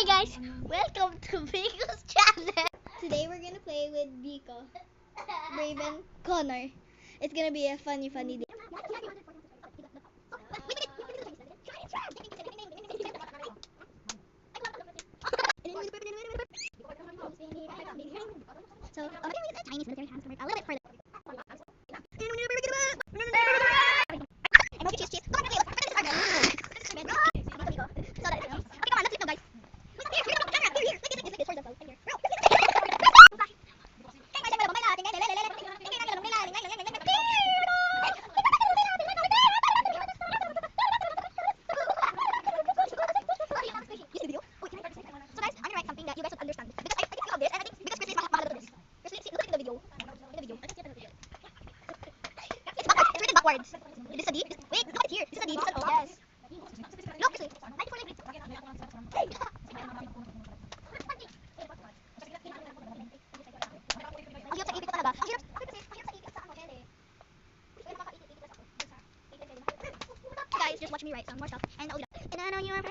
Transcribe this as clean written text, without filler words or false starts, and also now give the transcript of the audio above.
guys, welcome to Biko's channel. Today we're gonna play with Biko, Raven, Connor. It's gonna be a funny day. So, Chinese military hands a little bit further. Backwards. Is this a D? Wait, no, it's here. Is this a D? This is a O. Yes. Look, this way. Ang hirap sa ipit ko talaga. Ang hirap sa ipit sa ano, Ele. Guys, just watch me write some more stuff. And I know you are